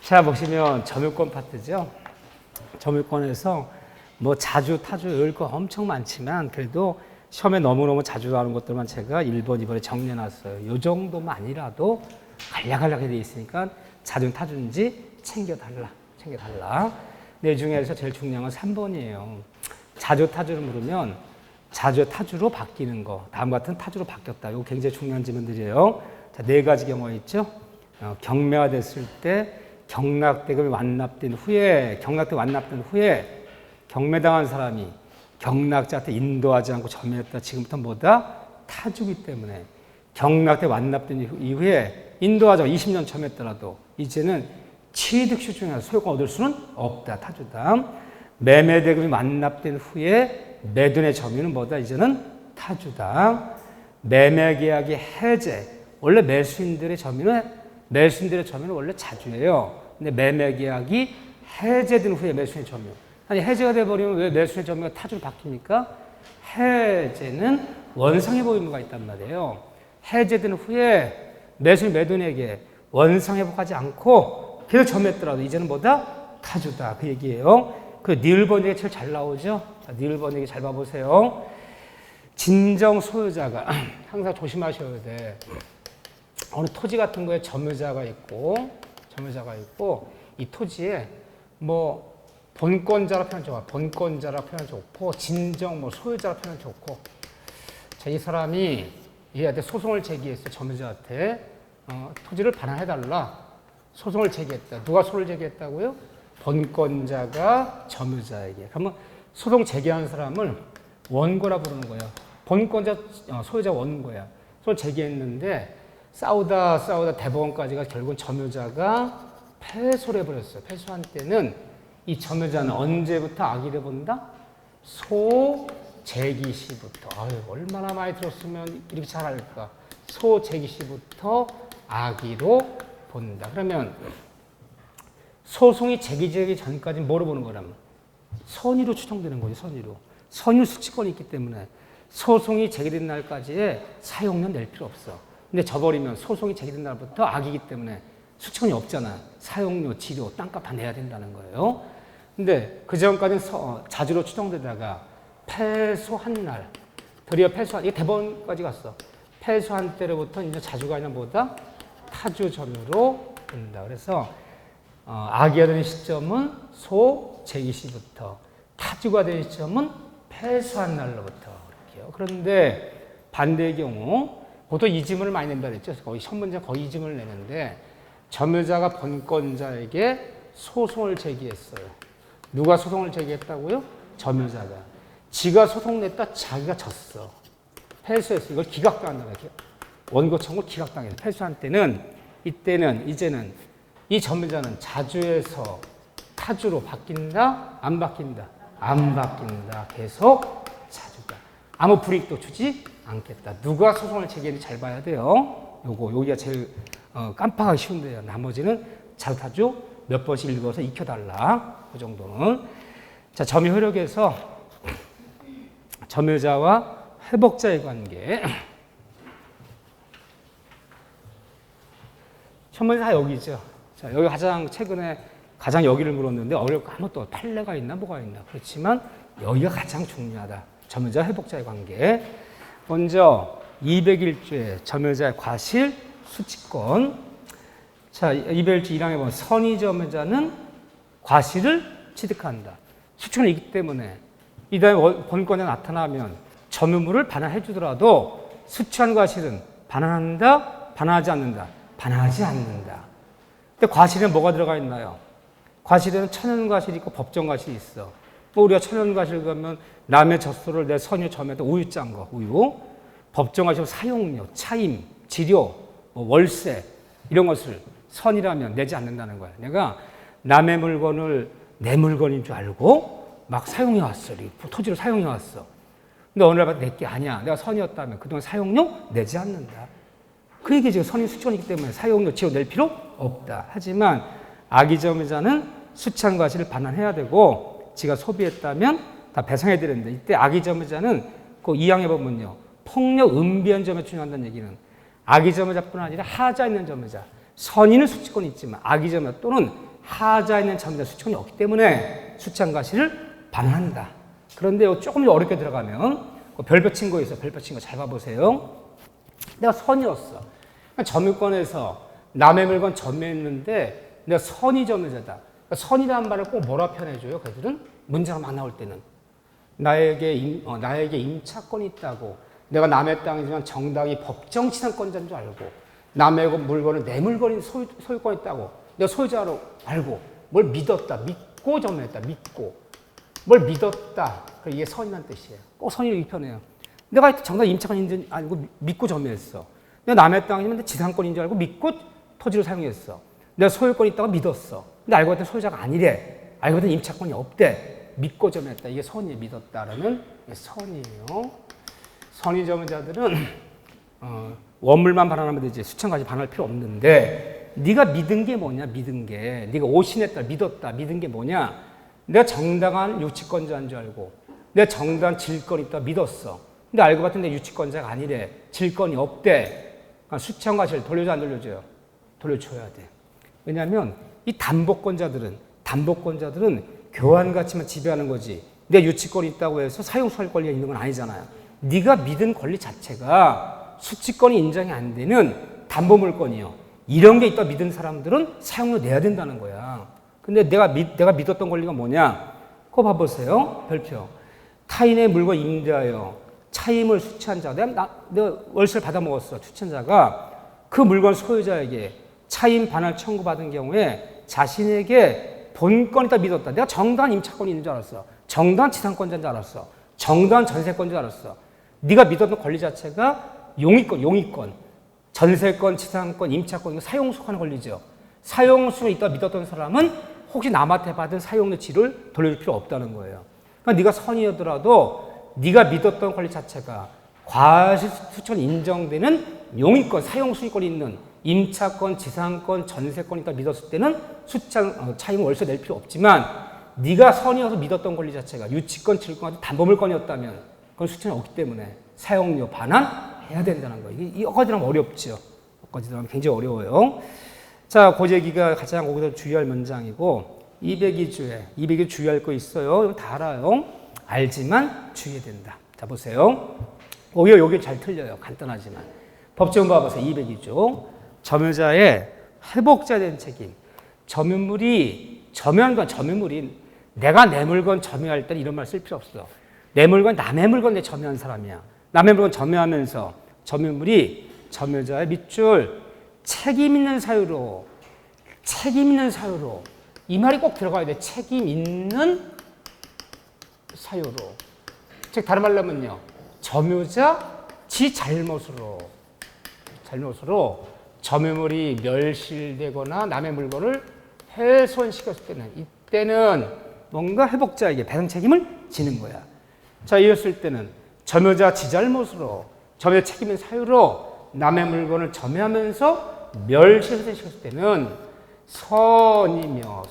자, 보시면 점유권 파트죠. 점유권에서 뭐 자주, 타주 외울 거 엄청 많지만 그래도 시험에 너무너무 자주 나오는 것들만 제가 1번, 2번에 정리해놨어요. 요 정도만이라도 간략하게 돼 있으니까 자주, 타주인지 챙겨달라. 네 중에서 제일 중요한 건 3번이에요. 자주, 타주를 물으면 자주, 타주로 바뀌는 거. 다음과 같은 타주로 바뀌었다. 이거 굉장히 중요한 질문들이에요. 자, 네 가지 경우가 있죠. 경매가 됐을 때 경락대금이 완납된 후에 경매당한 사람이 경락자한테 인도하지 않고 점유했다. 지금부터 뭐다? 타주기 때문에 경락대 완납된 이후에 인도하지 않고 20년 점유했더라도 이제는 취득시 중에서 소유권 얻을 수는 없다. 타주다. 매매대금이 완납된 후에 매도인의 점유는 뭐다? 이제는 타주다. 매매계약의 해제. 원래 매수인들의 점유는 원래 자주예요. 근데 매매계약이 해제된 후에 매수인의 점유. 아니 해제가 돼버리면 왜 매수인의 점유가 타주로 바뀝니까? 해제는 원상의 의무가 있단 말이에요. 해제된 후에 매수인 매도인에게 원상회복하지 않고 계속 점유했더라도 이제는 뭐다? 타주다. 그 얘기예요. 그 니을번역이 제일 잘 나오죠. 자, 니을번역이 잘 봐보세요. 진정 소유자가 항상 조심하셔야 돼. 어느 토지 같은 거에 점유자가 있고 이 토지에 뭐 본권자라 표현 좋아. 본권자라 표현 좋고 진정 뭐 소유자라 표현 좋고. 자, 이 사람이 얘한테 소송을 제기했어. 점유자한테 토지를 반환해달라. 소송을 제기했다. 누가 소송을 제기했다고요? 본권자가 점유자에게. 그러면 소송 제기한 사람을 원고라 부르는 거예요. 본권자 소유자 원고야. 소송 제기했는데 싸우다 대법원까지가 결국은 점유자가 패소를 해버렸어요. 패소한 때는 이 점유자는 언제부터 악의를 본다? 소제기 시부터. 아유, 얼마나 많이 들었으면 이렇게 잘 알까? 소제기 시부터 악의로 본다. 그러면 소송이 제기되기 전까지 뭐로 보는 거라면? 선의로 추정되는 거죠. 선의로 수치권이 있기 때문에 소송이 제기된 날까지의 사용료 낼 필요 없어. 근데 져버리면 소송이 제기된 날부터 악이기 때문에 수치권이 없잖아. 사용료, 치료, 땅값 다 내야 된다는 거예요. 근데 그 전까지는 자주로 추정되다가 패소한 날, 드디어 이게 대법원까지 갔어. 패소한 때로부터 이제 자주가 아니라 뭐다? 타주 점유로 된다. 그래서 악의가 되는 시점은 소 제기 시부터, 타주가 되는 시점은 패소한 날로부터 그렇게요. 그런데 반대의 경우 보통 이 지문을 많이 낸다 그랬죠. 거의 첫 문제 거의 이 지문을 내는데 점유자가 본권자에게 소송을 제기했어요. 누가 소송을 제기했다고요? 점유자가. 지가 소송 냈다 자기가 졌어. 패소했어. 이걸 기각당한다. 원고 청구를 기각당해서 패소한 때는 이제는 이 점유자는 자주에서 타주로 바뀐다? 안 바뀐다? 안 바뀐다. 계속 자주다. 아무 불이익도 주지 않겠다. 누가 소송을 제기했는지 잘 봐야 돼요. 여기가 제일 깜빡하기 쉬운데요. 나머지는 잘 타주 몇 번씩 읽어서 익혀달라. 그 정도는. 자, 점유 효력에서 점유자와 회복자의 관계. 첫 번째 다 여기죠. 자, 여기 최근에 가장 여기를 물었는데 어렵고 아무것도 판례가 있나 뭐가 있나. 그렇지만 여기가 가장 중요하다. 점유자 회복자의 관계. 먼저 201조의 점유자의 과실 수치권. 자, 201조 1항에 보면 선의 점유자는 과실을 취득한다. 수치권이 있기 때문에 이 다음에 본권에 나타나면 점유물을 반환해 주더라도 수취한 과실은 반환한다, 반환하지 않는다. 반환하지 않는다. 근데 과실에는 뭐가 들어가 있나요? 과실에는 천연과실이 있고 법정과실이 있어. 우리가 천연과실 가면 남의 젖소를 내 선유 점유에다 우유 짠 거, 우유. 법정과실은 사용료, 차임, 지료, 월세 이런 것을 선이라면 내지 않는다는 거야. 내가 남의 물건을 내 물건인 줄 알고 막 사용해 왔어. 토지를 사용해 왔어. 근데 어느 날 봤을 때 내 게 아니야. 내가 선이었다면 그동안 사용료 내지 않는다. 그 얘기 지금 선의 수치권이기 때문에 사용료 지로 낼 필요 없다. 하지만 악의 점유자는 수취한 과실을 반환해야 되고 지가 소비했다면 다 배상해야 되는데 이때 악의 점유자는 그 2항에 보면요. 폭력 은비한 점에 준용한다는 얘기는 악의 점유자뿐 아니라 하자 있는 점유자. 선의는 수치권이 있지만 악의 점유자 또는 하자에 있는 점자 수치권이 없기 때문에 수치한가시를 반환한다. 그런데 조금 어렵게 들어가면 별표 친 거 있어. 별표 친 거 잘 봐보세요. 내가 선이었어. 점유권에서 남의 물건 점유했는데 내가 선이 점유자다. 그러니까 선이라는 말을 꼭 뭐라 표현해줘요? 그들은 문제가 막 나올 때는 나에게 임차권이 있다고, 내가 남의 땅이지만 정당히 법정 취득권자인 줄 알고, 남의 물건은 내 물건인 소유권이 있다고 내가 소유자로 알고, 뭘 믿었다, 믿고 점유했다, 믿고 뭘 믿었다. 이게 선이라는 뜻이에요. 꼭 선의를 입혀내요. 내가 정당 임차권인 줄 알고 믿고 점유했어. 내가 남의 땅이면 내 지상권인 줄 알고 믿고 토지를 사용했어. 내가 소유권이 있다고 믿었어. 근데 알고 봤더니 소유자가 아니래. 알고 봤더니 임차권이 없대. 믿고 점유했다. 이게 선의에 믿었다라는 선이에요. 선의 점유자들은 원물만 반환하면 되지 수천가지 반환할 필요 없는데, 네가 믿은 게 뭐냐? 믿은 게 네가 오신했다, 믿었다, 믿은 게 뭐냐? 내가 정당한 유치권자인 줄 알고, 내가 정당한 질권이 있다 믿었어. 근데 알고 봤더니 내 유치권자가 아니래. 질권이 없대. 그러니까 수천가시를 돌려줘, 안 돌려줘요? 돌려줘야 돼. 왜냐하면 이 담보권자들은 교환 가치만 지배하는 거지. 내 유치권이 있다고 해서 사용수할 권리가 있는 건 아니잖아요. 네가 믿은 권리 자체가 수치권이 인정이 안 되는 담보물권이요. 이런 게 있다 믿은 사람들은 사용료 내야 된다는 거야. 근데 내가 믿었던 권리가 뭐냐? 그거 봐보세요. 별표. 타인의 물건 임대하여 차임을 수취한 자. 내가 월세를 받아먹었어. 추천 자가 그 물건 소유자에게 차임 반환 청구받은 경우에 자신에게 본권이 있다 믿었다. 내가 정당한 임차권이 있는 줄 알았어. 정당한 지상권자인 줄 알았어. 정당한 전세권인 줄 알았어. 네가 믿었던 권리 자체가 용의권, 전세권, 지상권, 임차권, 사용수하는 권리죠. 사용수가 있다 믿었던 사람은 혹시 남한테 받은 사용료 지를 돌려줄 필요 없다는 거예요. 그러니까 네가 선이었더라도 네가 믿었던 권리 자체가 과실수치권 인정되는 용의권, 사용수익권이 있는 임차권, 지상권, 전세권이 있다 믿었을 때는 차임 월세 낼 필요 없지만, 네가 선이어서 믿었던 권리 자체가 유치권, 질권 같은 담보물권이었다면 그건 수치는 없기 때문에 사용료 반환해야 된다는 거예요. 여기까지 들으면 어렵죠. 여기까지 들으면 굉장히 어려워요. 자, 고재기가 가장 거기서 주의할 문장이고, 202주에 주의할 거 있어요. 이거 다 알아요. 알지만 주의해야 된다. 자, 보세요. 오히려 여기 잘 틀려요. 간단하지만. 법제문 봐보세요. 202조. 점유자의 회복자된 책임. 점유물이 내가 내 물건 점유할 때 이런 말 쓸 필요 없어. 내 물건, 남의 물건 내 점유한 사람이야. 남의 물건 점유하면서 점유물이 점유자의 밑줄 책임 있는 사유로 이 말이 꼭 들어가야 돼. 책임 있는 사유로. 즉 다른 말로 하면요, 점유자 지 잘못으로 점유물이 멸실되거나 남의 물건을 훼손시켰을 때는, 이때는 뭔가 회복자에게 배상 책임을 지는 거야. 자, 이랬을 때는 점유자 지 잘못으로, 점유자 책임 있는 사유로 남의 물건을 점유하면서 멸실시켰을 때는 선이며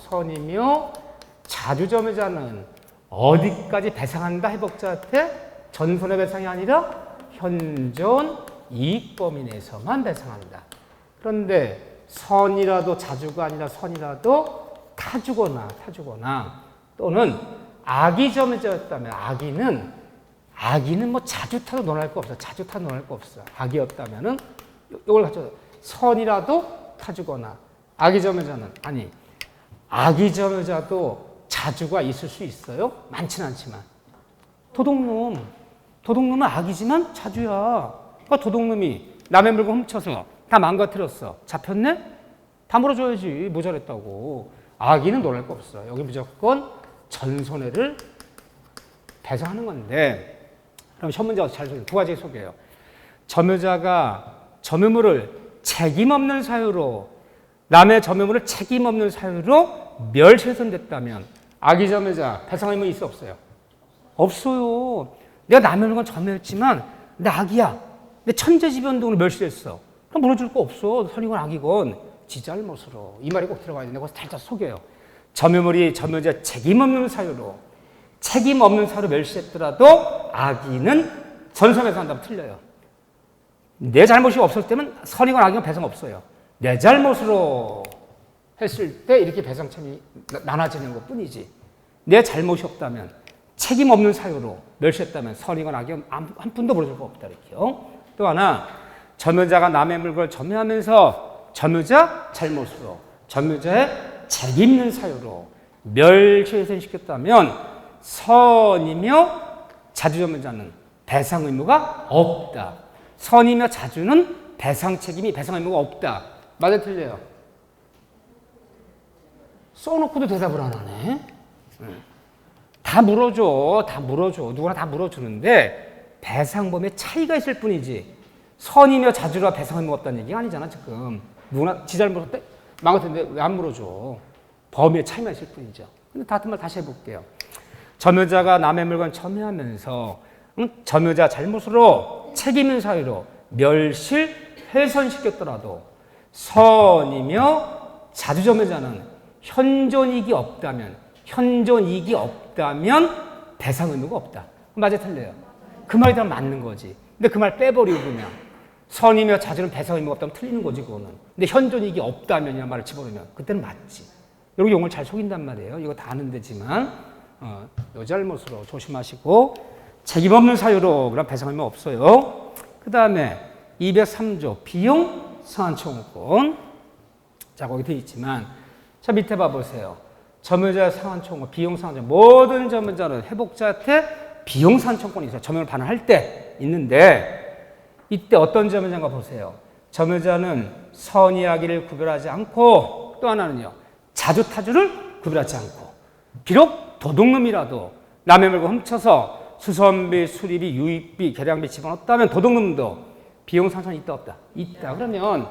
자주점유자는 어디까지 배상한다? 회복자한테 전손의 배상이 아니라 현존 이익 범위 내에서만 배상한다. 그런데 선이라도 자주가 아니라 선이라도 타주거나 또는 악의점유자였다면, 악의는 뭐 자주 타도 논할 거 없어. 악의였다면은 이걸 가져. 선이라도 타주거나, 악의점유자는 아니. 악의점유자도 자주가 있을 수 있어요? 많지는 않지만. 도둑놈은 악이지만 자주야. 그러니까 도둑놈이 남의 물건 훔쳐서 다 망가뜨렸어. 잡혔네? 다 물어줘야지. 모자랬다고. 악의는 논할 거 없어. 여기 무조건 전손해를 배상하는 건데, 그럼 첫 문제가 잘 소개해요. 두 가지 소개해요. 점유자가 점유물을 책임 없는 사유로, 남의 점유물을 책임 없는 사유로 멸실훼손됐다면 악의 점유자 배상 의무 있어 없어요? 없어요. 내가 남의 물건 점유했지만 내 악이야. 내 천재지변동으로 멸실했어. 그럼 물어줄 거 없어. 선이건 악이건 지 잘못으로. 이 말이 꼭 들어가야 되는데 그거 살짝 속여요. 점유물이 점유자 책임 없는 사유로 멸실했더라도 악의는 전손해서 한다면 틀려요. 내 잘못이 없을 때는 선이건 악이건 배상 없어요. 내 잘못으로 했을 때 이렇게 배상책임이 나눠지는 것 뿐이지. 내 잘못이 없다면, 책임 없는 사유로 멸시했다면 선이건 악이 한 푼도 벌어질 거 없다. 이렇게요. 또 하나, 점유자가 남의 물건을 점유하면서 점유자 잘못으로, 점유자의 책임 있는 사유로 멸시훼손시켰다면 선이며 자주 점유자는 배상 의무가 없다. 선이며 자주는 배상 책임이, 배상 의무가 없다. 맞아, 틀려요? 써놓고도 대답을 안 하네. 다 물어줘. 다 물어줘. 누구나 다 물어주는데 배상범위에 차이가 있을 뿐이지 선이며 자주라 배상 의무가 없다는 얘기가 아니잖아 지금. 누구나 지 잘못 망했는데 왜 안 물어줘. 범위에 차이가 있을 뿐이죠. 근데 같은 말 다시 해볼게요. 점유자가 남의 물건 점유하면서 점유자 잘못으로 책임 있는 사유로 멸실, 훼손시켰더라도 선이며 자주 점유자는 현존이익이 없다면 배상 의무가 없다. 맞아, 틀려요? 그 말이 다 맞는 거지. 근데 그 말 빼버리고 그냥 선이며 자주는 배상 의무가 없다면 틀리는 거지 그거는. 근데 현존이익이 없다면이란 말을 집어넣으면 그때는 맞지. 여기 용어를 잘 속인단 말이에요. 이거 다 아는 데지만 요 잘못으로 조심하시고 책임 없는 사유로 그럼 배상 의무 없어요. 그 다음에 203조 비용 상환청구권. 자, 거기 되어 있지만 자, 밑에 봐보세요. 점유자 상환청구, 비용 상환청. 모든 점유자는 회복자한테 비용 상환청구권이 있어요. 점유를 반환할 때 있는데 이때 어떤 점유자인가 보세요. 점유자는 선이악의를 구별하지 않고 또 하나는요. 자주타주를 구별하지 않고 비록 도둑놈이라도 남의 물건 훔쳐서 수선비, 수리비, 유익비, 계량비 집어넣었다면 도둑놈도 비용 상환이 있다 없다? 있다. 그러면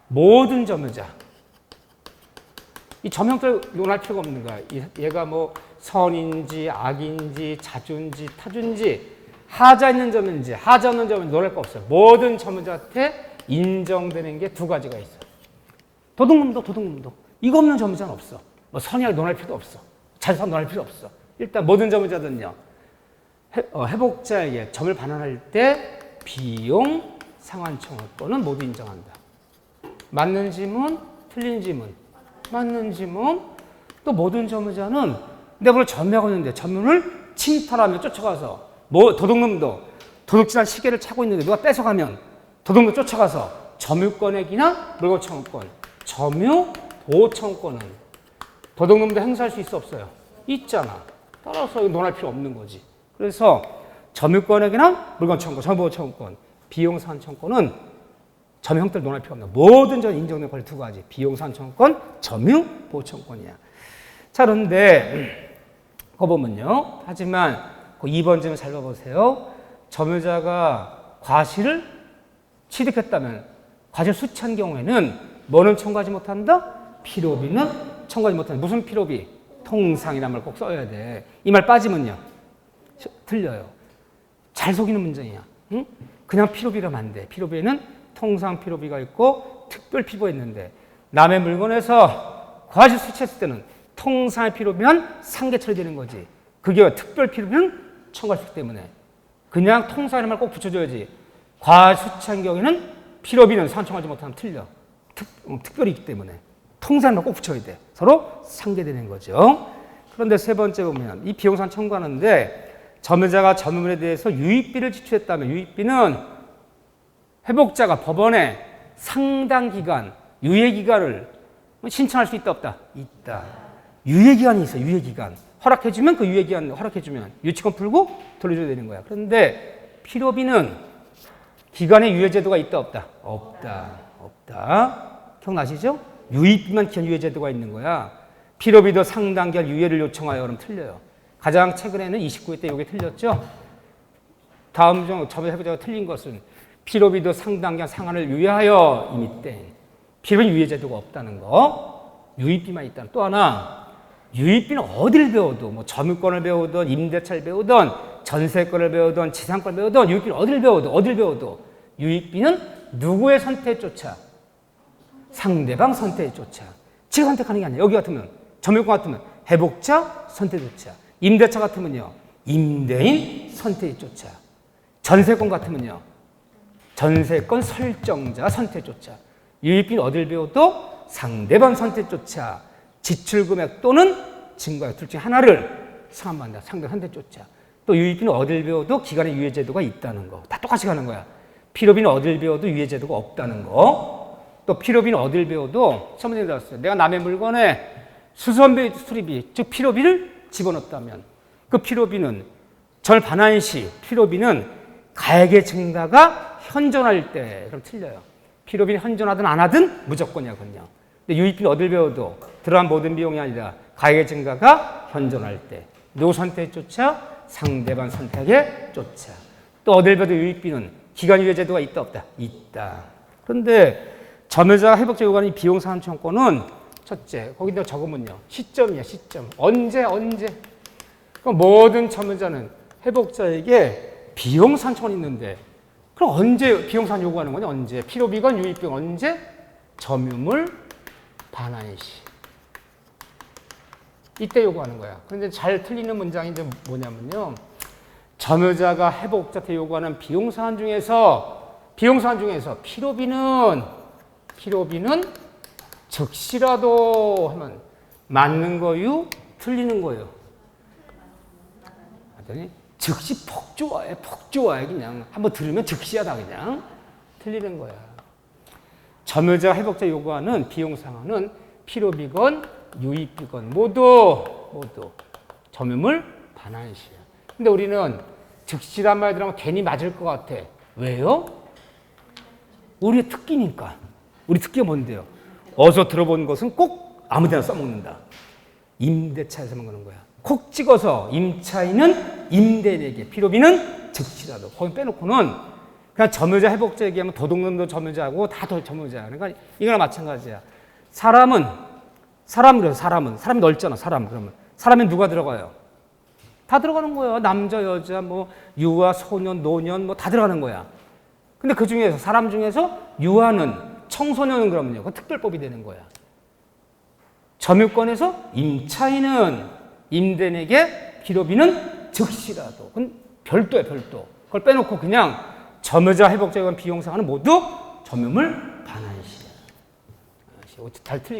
모든 점유자 이 점형들 논할 필요가 없는 거야. 얘가 뭐 선인지 악인지 자주인지 타주인지 하자 있는 점인지 하자 없는 점인지 논할 거 없어요. 모든 점유자한테 인정되는 게 두 가지가 있어요. 도둑놈도 이거 없는 점유자는 없어. 뭐 선의하게 논할 필요도 없어. 자주상 논할 필요 없어. 일단 모든 점유자들은요. 회복자에게 점을 반환할 때 비용 상환청구권은 모두 인정한다. 맞는 지문, 틀린 지문. 맞는 지문. 또 모든 점유자는 내가 오늘 점유하고 있는데 점유를 침탈하며 쫓아가서 뭐 도둑놈도 도둑질한 시계를 차고 있는데 누가 뺏어가면 도둑놈 쫓아가서 점유권액이나 물건 청구권, 점유 보호 청구권은 도둑놈도 행사할 수 있어 없어요? 있잖아. 따라서 논할 필요 없는 거지. 그래서 점유권액이나 물건 청구권, 점유 보호 청구권, 비용 상환 청구권은 점유 형태를 논할 필요 없는 모든 전 인정된 권리 두 가지. 비용 상환 청구권, 점유 보호 청구권이야. 자, 그런데 그거 보면요. 하지만 그 2번 점을 잘 봐보세요. 점유자가 과실을 취득했다면 과실 수취한 경우에는 뭐는 청구하지 못한다? 필요비는 청구하지 못한다. 무슨 필요비? 통상이란 말 꼭 써야 돼. 이 말 빠지면요. 틀려요. 잘 속이는 문장이야. 응? 그냥 필요비라면 안 돼. 필요비에는 통상 필요비가 있고 특별 필요비가 있는데 남의 물건에서 과실 수취했을 때는 통상의 필요비만 상계 처리되는 거지. 그게 특별 필요비는 청구할 수 있기 때문에 그냥 통상이라는 말 꼭 붙여줘야지. 과실 수취한 경우에는 필요비는 상청하지 못하면 틀려. 특별히 있기 때문에 통상이라는 말 꼭 붙여야 돼. 서로 상계되는 거죠. 그런데 세 번째 보면 이 비용상 청구하는데 점유자가 점유물에 대해서 유익비를 지출했다면 유익비는 회복자가 법원에 상당 기간, 유예기간을 신청할 수 있다 없다? 있다. 유예기간이 있어. 유예기간. 허락해주면 그 유예기간 허락해주면 유치권 풀고 돌려줘야 되는 거야. 그런데 필요비는 기간의 유예제도가 있다 없다? 없다. 기억나시죠? 유익비만 기한 유예제도가 있는 거야. 필요비도 상당 기간 유예를 요청하여 그럼 틀려요. 가장 최근에는 29회 때 이게 틀렸죠? 다음 중 점유해보자가 틀린 것은 필요비도 상당 기간 상한을 유예하여 이미 땡. 필요비 유예제도가 없다는 거. 유익비만 있다는. 또 하나, 유익비는 어딜 배워도 뭐 점유권을 배우든 임대차를 배우든 전세권을 배우든 지상권을 배우든 유익비는 어딜 배워도 유익비는 누구의 선택에 쫓아? 상대방 선택에 쫓아. 지가 선택하는 게 아니야. 여기 같으면 점유권 같으면 회복자 선택에 쫓아. 임대차 같으면요. 임대인 선택에 쫓아. 전세권 같으면요. 전세권 설정자 선택에 쫓아. 유익비는 어딜 배워도 상대방 선택조차 지출금액 또는 증가액 둘 중에 하나를 상환받는다. 상대방 선택조차. 또 유의비는 어딜 배워도 기간의 유예제도가 있다는 거. 다 똑같이 가는 거야. 필요비는 어딜 배워도 유예제도가 없다는 거. 또 필요비는 어딜 배워도 처음에 들었어요. 내가 남의 물건에 수선비, 수리비, 즉 필요비를 집어넣었다면 그 필요비는 절 반환시 필요비는 가액의 증가가 현존할 때 그럼 틀려요. 필요비는 현존하든 안 하든 무조건이거든요. 근데 유의비는 어딜 배워도 들어간 모든 비용이 아니라 가액의 증가가 현존할 때 누구 선택조차 상대방 선택에 쫓아. 또 어딜 배워도 유의비는 기간 유예 제도가 있다 없다? 있다. 그런데 점유자가 회복자 요구하는 비용 상환 청구권은 첫째, 거기다 적으면요. 시점이야, 시점. 언제. 그럼 모든 점유자는 회복자에게 비용 상환이 있는데 그럼 언제 비용 상환 요구하는 거냐? 언제? 필요비건 유의비건 언제? 점유물 반환시. 이때 요구하는 거야. 그런데 잘 틀리는 문장이 이제 뭐냐면요. 점유자가 회복자한테 요구하는 비용 상환 중에서 필요비는 즉시라도 하면 맞는 거요? 틀리는 거요? 하더니 즉시 폭 좋아해. 그냥 한번 들으면 즉시하다 그냥 틀리는 거야. 점유자가 회복자 요구하는 비용 상환은 필요비건 유의비건 모두 점유물 반환시야. 근데 우리는 즉시란 말 들으면 괜히 맞을 것 같아. 왜요? 우리의 특기니까. 우리 특기가 뭔데요? 어서 들어본 것은 꼭 아무데나 써먹는다. 임대차에서만 그런 거야. 콕 찍어서 임차인은 임대인에게, 필요비는 즉시라도. 거기 빼놓고는 그냥 점유자 회복자 얘기하면 도둑놈도 점유자고 다 점유자야. 그러니까 이거나 마찬가지야. 사람이 넓잖아. 그러면 사람엔 누가 들어가요? 다 들어가는 거야. 남자, 여자, 뭐 유아, 소년, 노년 뭐 다 들어가는 거야. 근데 그 중에서 사람 중에서 유아는 청소년은 그러면요. 그 특별법이 되는 거야. 점유권에서 임차인은 임대인에게 필요비는 즉시라도. 그건 별도야, 별도. 그걸 빼놓고 그냥 점유자 회복자 요구하는 비용 상환은 모두 점유물 반환시야.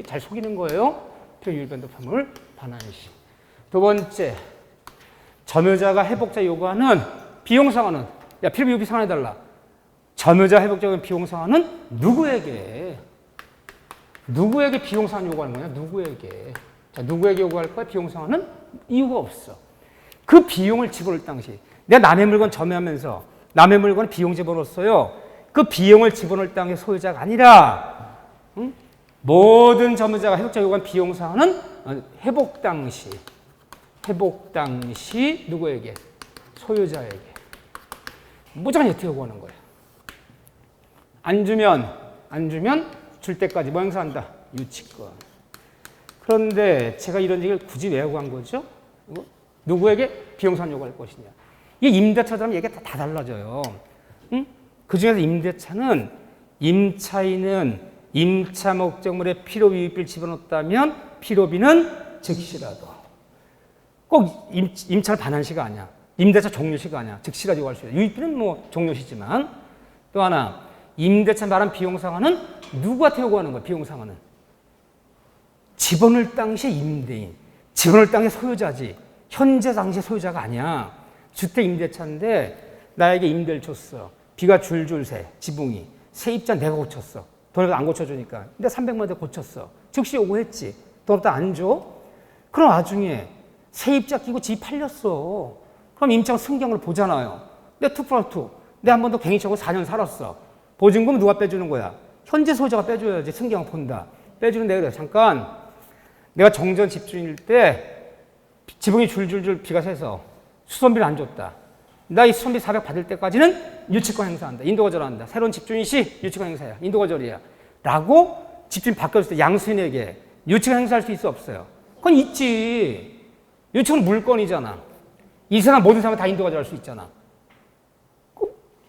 잘 속이는 거예요. 필요유의변동물 반환시. 두 번째, 점유자가 회복자 요구하는 비용 상환은 야 필요비 유비 상환해달라. 점유자 회복자 요구하는 비용 상환은 누구에게 비용 상환 요구하는 거냐? 누구에게? 자, 누구에게 요구할 거야? 비용 상환은 이유가 없어. 그 비용을 집어넣을 당시 내가 남의 물건 점유하면서 남의 물건에 비용 집어넣었어요. 그 비용을 집어넣을 당시 소유자가 아니라 모든 점유자가 회복자 요구한 비용 상환은 회복 당시 누구에게? 소유자에게. 무조건 예트 요구하는 거야. 안 주면 줄 때까지 뭐 행사한다? 유치권. 그런데 제가 이런 얘기를 굳이 왜 하고 한 거죠? 누구에게 비용 상환 요구할 것이냐? 이게 임대차라면 얘기가 다 달라져요. 그 중에서 임대차는 임차인은 임차 목적물에 필요유의비를 집어넣었다면 필요비는 즉시라도. 꼭 임차를 반환시가 아니야. 임대차 종료시가 아니야. 즉시라도 요구할 수 있어요. 유의비는 뭐 종료시지만. 또 하나, 임대차 말한 비용 상환은 누구한테 요구하는 거야? 비용 상환은 집어넣을 당시 임대인, 집어넣을 당시 소유자지. 현재 당시 소유자가 아니야. 주택 임대차인데 나에게 임대를 줬어. 비가 줄줄 새, 지붕이. 세입자 내가 고쳤어. 돈을 안 고쳐주니까. 근데 300만 원 고쳤어. 즉시 요구했지. 돈 없다 안 줘? 그런 와중에 세입자 끼고 집이 팔렸어. 그럼 임차가 승경을 보잖아요. 내 2+2. 내 한 번 더 갱신하고 4년 살았어. 보증금 누가 빼주는 거야? 현재 소유자가 빼줘야지. 승경 본다. 빼주는 내가 그래. 잠깐. 내가 정전 집주인일 때 지붕이 줄줄줄 비가 새서 수선비를 안 줬다. 나 이 수선비 400 받을 때까지는 유치권 행사한다. 인도거절한다. 새로운 집주인 시 유치권 행사야. 인도거절이야. 라고 집주인 바뀌었을 때 양수인에게 유치권 행사할 수 있어 없어요? 그건 있지. 유치권은 물건이잖아. 이 세상 모든 사람은 다 인도거절할 수 있잖아.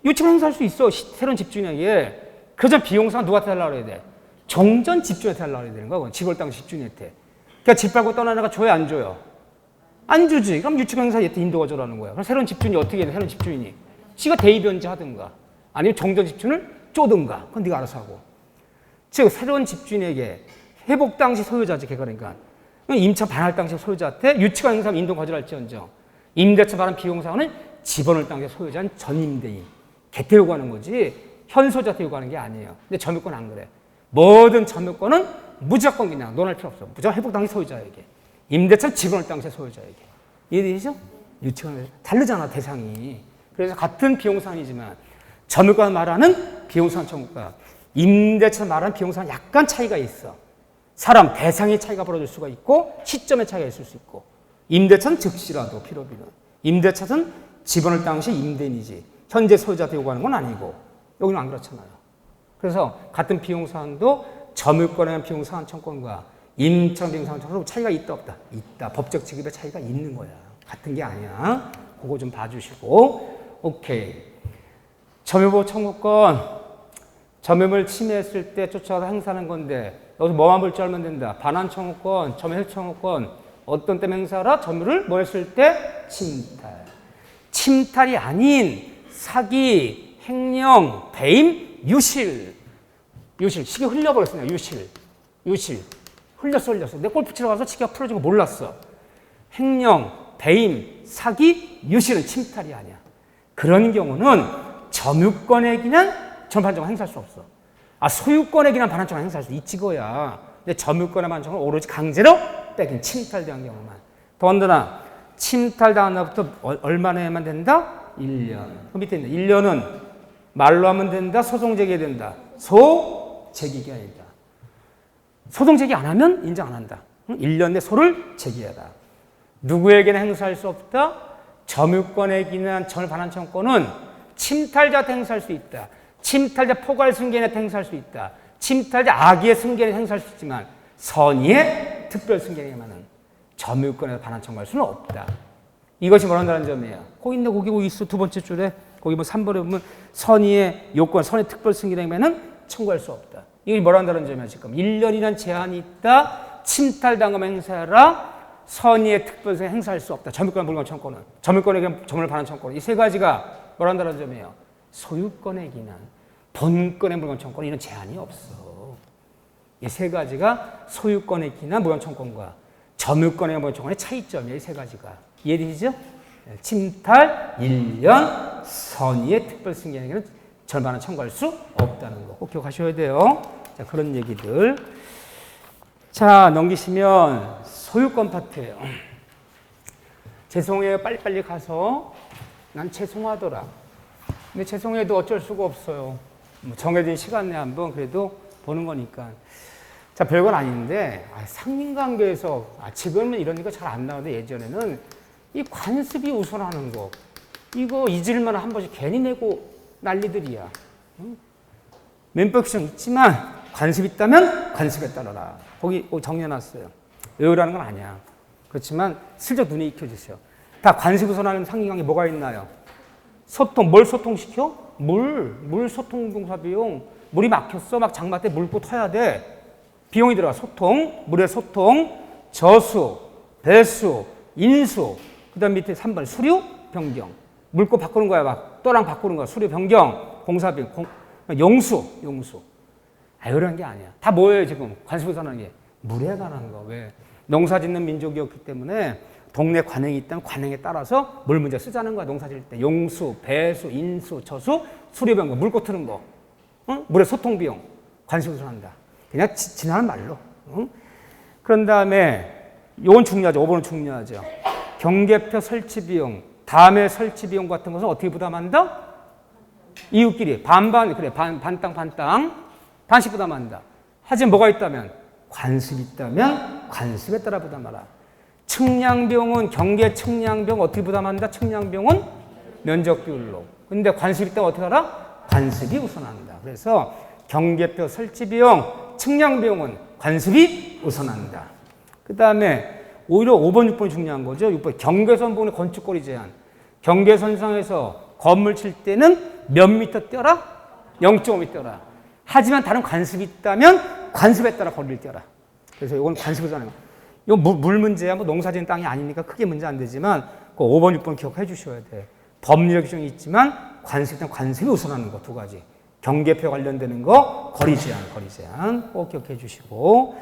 유치권 행사할 수 있어. 새로운 집주인에게. 그러자 비용상 누구한테 달라고 해야 돼? 정전 집주인한테 달라고 해야 되는 거야. 집을 땅 집주인한테. 그러니까 집 팔고 떠나는 애가 줘야 안 줘요? 안 주지. 그럼 유치권 행사 얘한테 인도거절하는 거야. 그럼 새로운 집주인이 어떻게 해야 돼? 새로운 집주인이. 지가 대의변제 하든가 아니면 정전 집주인을 쪼든가. 그건 네가 알아서 하고. 즉 새로운 집주인에게 회복 당시 소유자지, 걔가 그러니까. 임차 반할 당시 소유자한테 유치가 행사하면 인도 거절할지언정 임대차 반환 비용상은 집원을 당시 소유자는 전임대인. 개태 요구하는 거지 현소자한테 요구하는 게 아니에요. 근데 점유권 안 그래. 모든 점유권은 무조건 그냥 논할 필요 없어. 무조건 회복 당시 소유자에게. 임대차 집원을 당시 소유자에게. 이해되시죠? 유치원 다르잖아 대상이. 그래서 같은 비용상이지만 점유권 말하는 비용상 청구가 임대차 말하는 비용상 약간 차이가 있어. 사람 대상의 차이가 벌어질 수가 있고 시점의 차이가 있을 수 있고 임대차는 즉시라도 필요비는 임대차는 집원을 당시 임대인이지 현재 소유자한테 요구하는 건 아니고 여기는 안 그렇잖아요. 그래서 같은 비용사항도 점유권에 대한 비용사항 청구권과 임차권 비용사항 청구권 차이가 있다 없다? 있다. 법적 지급의 차이가 있는 거야. 같은 게 아니야. 그거 좀 봐주시고 오케이. 점유보호 청구권 점유물 침해했을 때 쫓아가서 행사하는 건데 여기서 뭐만 볼 줄 알면 된다. 반환 청구권, 점유해 청구권 어떤 때문에 행사하라? 점유를 뭐 했을 때? 침탈. 침탈이 아닌 사기, 횡령, 배임, 유실. 유실. 시계 흘려버렸어요. 유실. 흘렸어. 내 골프 치러 가서 시계가 풀어지고 몰랐어. 횡령, 배임, 사기, 유실은 침탈이 아니야. 그런 경우는 점유권에 기는 전반적으로 행사할 수 없어. 소유권에 기는 반환청을 행사할 수 있지 거야. 근데 점유권의 반환청을 오로지 강제로 빼긴 침탈당한 경우만. 더군다나 침탈당한 날부터 얼마나 된다? 1년. 그 밑에 있는 1년은 말로 하면 된다. 소송 제기해야 된다. 소제기가 아니다. 소송 제기 안 하면 인정 안 한다. 1년 내 소를 제기해라. 누구에게나 행사할 수 없다. 점유권에 기는 점유 반환청권은 침탈자한테 행사할 수 있다. 침탈자 포괄 승계인한테 행사할 수 있다. 침탈자 악의의 승계인에 행사할 수 있지만 선의의 특별 승계인에게만은 점유권에서 반환 청구할 수는 없다. 이것이 뭐란다는 점이에요. 거기 있네. 거기 있어. 두 번째 줄에 거기 뭐 3번에 보면 선의의 요건, 선의 특별 승계인에게만은 청구할 수 없다. 이게 뭐란다는 점이야. 지금 1년이라는 제한이 있다. 침탈당하면 행사하라. 선의의 특별 승계 행사할 수 없다. 점유권 물건 청구는 점유권에게 점유를 반환 청구는 이 세 가지가 뭐란다는 점이에요. 소유권에 기는 본권의 물건 청구권 이런 제한이 없어. 이 세 가지가 소유권에 기는 물건 청구권과 점유권의 물건 청구권의 차이점이에요. 이 세 가지가. 이해되시죠? 침탈 1년 선의의 특별 승계에게는 절반은 청구할 수 없다는 거 꼭 기억하셔야 돼요. 자, 그런 얘기들. 자, 넘기시면 소유권 파트예요. 죄송해요. 빨리빨리 가서 난 죄송하더라. 근데 죄송해도 어쩔 수가 없어요. 뭐 정해진 시간 내에 한번 그래도 보는 거니까. 자, 별건 아닌데 상민관계에서 지금은 이런 거 잘 안 나오는데 예전에는 이 관습이 우선하는 거 이거 잊을만 한 번씩 괜히 내고 난리들이야. 멤버큐션 있지만 관습 있다면 관습에 따라라. 거기 정리해놨어요. 외우라는 건 아니야. 그렇지만 슬쩍 눈에 익혀주세요. 다 관습 우선하는 상민관계 뭐가 있나요? 소통, 뭘 소통시켜? 물 소통 공사 비용. 물이 막혔어. 막 장마 때 물 꽂 터야 돼. 비용이 들어가. 소통, 물의 소통, 저수, 배수, 인수. 그 다음 밑에 3번 수류, 변경. 물고 바꾸는 거야. 막 또랑 바꾸는 거야. 수류, 변경, 공사 비용, 용수. 이런 게 아니야. 다 뭐예요 지금? 관습에서 하는 게. 물에 관한 거. 왜? 농사 짓는 민족이었기 때문에 동네 관행이 있다면 관행에 따라서 물 문제 쓰자는 거야. 농사 지을 때. 용수, 배수, 인수, 저수, 수류, 변경. 물고 트는 거. 응? 물의 소통 비용. 관습에서 한다. 그냥 지나는 말로. 응? 그런 다음에 이건 중요하죠. 5번은 중요하죠. 경계표 설치 비용, 다음에 설치 비용 같은 것은 어떻게 부담한다? 이웃끼리 반반, 그래 반땅 반씩 부담한다. 하지만 뭐가 있다면 관습이 있다면 관습에 따라 부담하라. 측량비용은 경계 측량비용 어떻게 부담한다? 측량비용은 면적 비율로. 근데 관습이 있다면 어떻게 하라? 관습이 우선한다. 그래서 경계표 설치 비용, 측량 비용은 관습이 우선한다. 그 다음에 오히려 5번, 6번이 중요한 거죠. 6번 경계선 부분의 건축거리 제한. 경계선상에서 건물 칠 때는 몇 미터 떼어라? 0.5m 떼어라. 하지만 다른 관습이 있다면 관습에 따라 거리를 떼어라. 그래서 이건 관습을 하는 거예요. 이거 물 문제야. 뭐 농사 짓는 땅이 아니니까 크게 문제 안 되지만 그 5번, 6번 기억해 주셔야 돼. 법률 규정이 있지만 관습이 우선하는 거 두 가지. 경계표 관련되는 거 거리 제한 꼭 기억해 주시고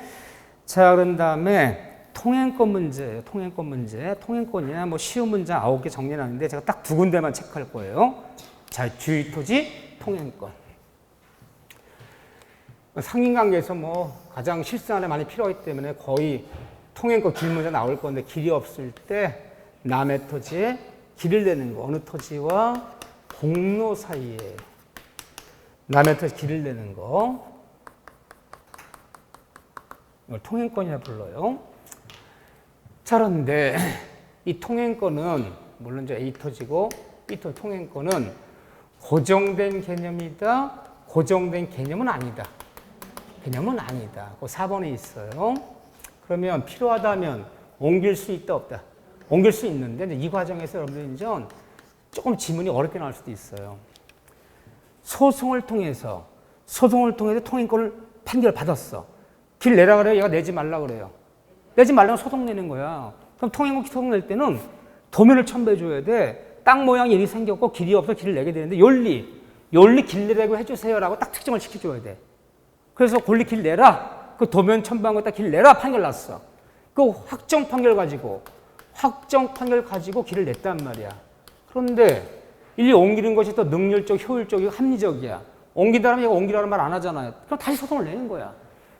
자, 그런 다음에 통행권 문제예요. 통행권 문제. 통행권이야 뭐 쉬운 문장 9개 정리하는데 제가 딱 2군데만 체크할 거예요. 자, 주유토지 통행권. 상인관계에서 뭐 가장 실생활에 많이 필요하기 때문에 거의 통행권 길 문제 나올 건데 길이 없을 때 남의 토지에 길을 내는 거. 어느 토지와 공로 사이에 남의 토지 길을 내는 거. 이걸 통행권이라 불러요. 자, 그런데 이 통행권은 물론 이제 A 토지고 B 토지 통행권은 고정된 개념이다. 고정된 개념은 아니다. 개념은 아니다. 그 4번에 있어요. 그러면 필요하다면 옮길 수 있다 없다. 옮길 수 있는데 이 과정에서 여러분들 이제 조금 지문이 어렵게 나올 수도 있어요. 소송을 통해서 통행권을 판결받았어. 길 내라 그래요? 얘가 내지 말라 그래요? 내지 말라면 소송 내는 거야. 그럼 통행권 소송 낼 때는 도면을 첨부해 줘야 돼. 땅 모양이 이렇게 생겼고 길이 없어 길을 내게 되는데 윤리 길 내라고 해주세요라고 딱 특정을 시켜줘야 돼. 그래서 권리 길 내라. 그 도면 첨부한 거 딱 길 내라 판결 났어. 그 확정 판결 가지고 길을 냈단 말이야. 그런데 일일이 옮기는 것이 또 능률적, 효율적이고 합리적이야. 옮긴다면 얘가 옮기라는 말 안 하잖아요. 그럼 다시 소송을 내는 거야.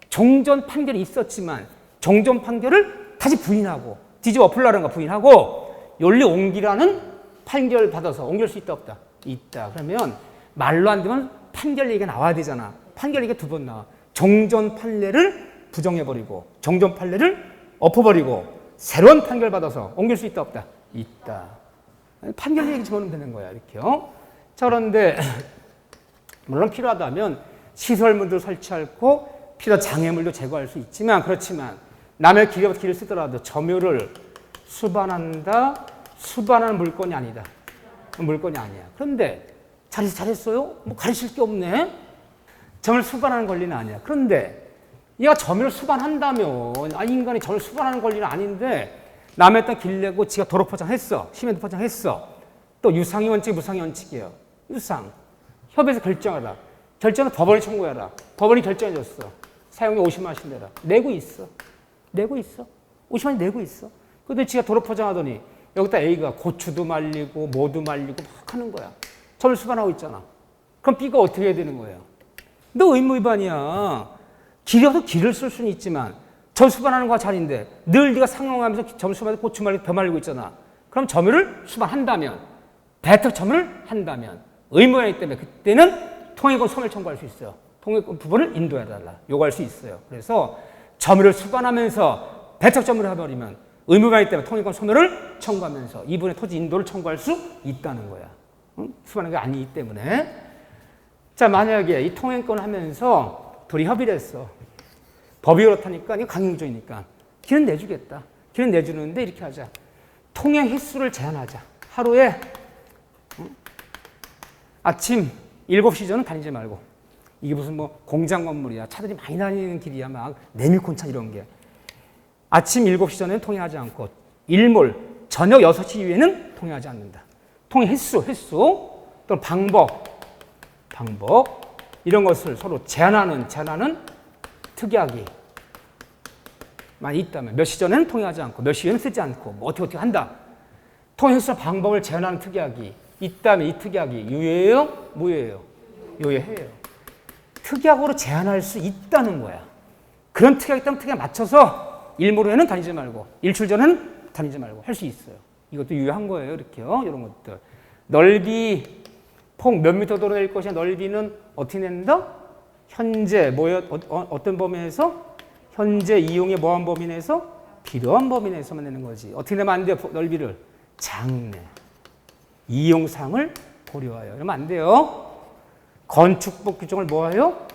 종전 판결이 있었지만 종전 판결을 다시 부인하고 뒤집어 엎으려는 거 부인하고 윤리 옮기라는 판결 받아서 옮길 수 있다 없다? 있다. 그러면 말로 안 되면 판결 얘기가 나와야 되잖아. 판결 얘기가 2번 나와. 종전 판례를 부정해버리고 종전 판례를 엎어버리고 새로운 판결 받아서 옮길 수 있다 없다? 있다. 판결 얘기 집어넣으면 되는 거야. 이렇게요. 자, 그런데 물론 필요하다면 시설물도 설치하고 필요한 장애물도 제거할 수 있지만 그렇지만 남의 길을 쓰더라도 점유를 수반하는 물건이 아니다. 물건이 아니야. 그런데 잘했어요? 뭐 가르칠 게 없네. 점을 수반하는 권리는 아니야. 그런데 얘가 점유를 수반한다면 인간이 점을 수반하는 권리는 아닌데 남의 땅 길 내고 지가 도로 포장했어. 시멘트 포장했어. 또 유상이 원칙, 무상이 원칙이에요. 유상. 협의해서 결정하라. 결정은 법원에 청구해라. 법원이 결정해줬어. 사용료 50만 원씩 내라. 내고 있어. 50만 원 내고 있어. 근데 지가 도로 포장하더니 여기다 A가 고추도 말리고 뭐도 말리고 막 하는 거야. 점을 수반하고 있잖아. 그럼 B가 어떻게 해야 되는 거예요? 너 의무 위반이야. 길이어서 길을 쓸 수는 있지만 점 수반하는 거가 잘인데 늘 네가 상용하면서 점 수반해서 고추 말리고 벼 말리고 있잖아. 그럼 점유를 수반한다면 배척 점유를 한다면 의무이기 때문에 그때는 통행권 소멸 청구할 수 있어요. 통행권 부분을 인도해달라. 요구할 수 있어요. 그래서 점유를 수반하면서 배척 점유를 해버리면 의무이기 때문에 통행권 소멸을 청구하면서 이분의 토지 인도를 청구할 수 있다는 거야. 수반하는 게 아니기 때문에. 자, 만약에 이 통행권을 하면서 둘이 협의를 했어. 법이 그렇다니까, 이거 강행조이니까. 길은 내주겠다. 길은 내주는데 이렇게 하자. 통행 횟수를 제한하자. 하루에 아침 7시 전은 다니지 말고. 이게 무슨 뭐 공장 건물이야. 차들이 많이 다니는 길이야. 막 내밀콘차 이런 게. 아침 7시 전에는 통행하지 않고 일몰, 저녁 6시 이후에는 통행하지 않는다. 통행 횟수, 또 방법 이런 것을 서로 제한하는 특약이 많이 있다면 몇 시 전에는 통행하지 않고 몇 시에는 쓰지 않고 뭐 어떻게 한다. 통행 횟수와 방법을 제한하는 특약이 있다면 이 특약이 유예예요? 무예예요? 유예해요. 특약으로 제한할 수 있다는 거야. 그런 특약이 있다면 특약에 맞춰서 일몰 후에는 다니지 말고 일출 전에는 다니지 말고 할 수 있어요. 이것도 유효한 거예요. 이렇게요. 이런 것들. 넓이, 폭 몇 미터 도로 낼 것이냐. 넓이는 어떻게 낸다? 현재 어떤 범위 내에서? 현재 이용에 뭐한 범위 내에서? 필요한 범위 내에서만 내는 거지. 어떻게 내면 안 돼요? 넓이를. 장래. 이용상을 고려하여. 이러면 안 돼요. 건축법 규정을 뭐하여?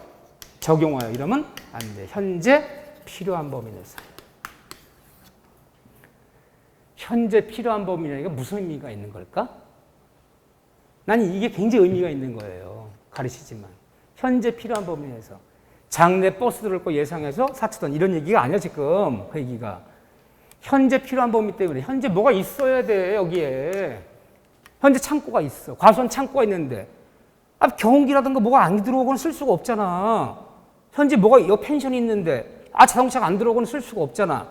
적용하여. 이러면 안 돼. 현재 필요한 범위 내에서. 현재 필요한 범위 내가 무슨 의미가 있는 걸까? 나는 이게 굉장히 의미가 있는 거예요. 가르치지만. 현재 필요한 범위 내에서. 장래 버스 들을 거 예상해서 사치던 이런 얘기가 아니야, 지금. 그 얘기가. 현재 필요한 범위 때문에. 현재 뭐가 있어야 돼, 여기에. 현재 창고가 있어. 과수원 창고가 있는데. 경운기라든가 뭐가 안 들어오고는 쓸 수가 없잖아. 현재 뭐가, 펜션이 있는데. 자동차가 안 들어오고는 쓸 수가 없잖아.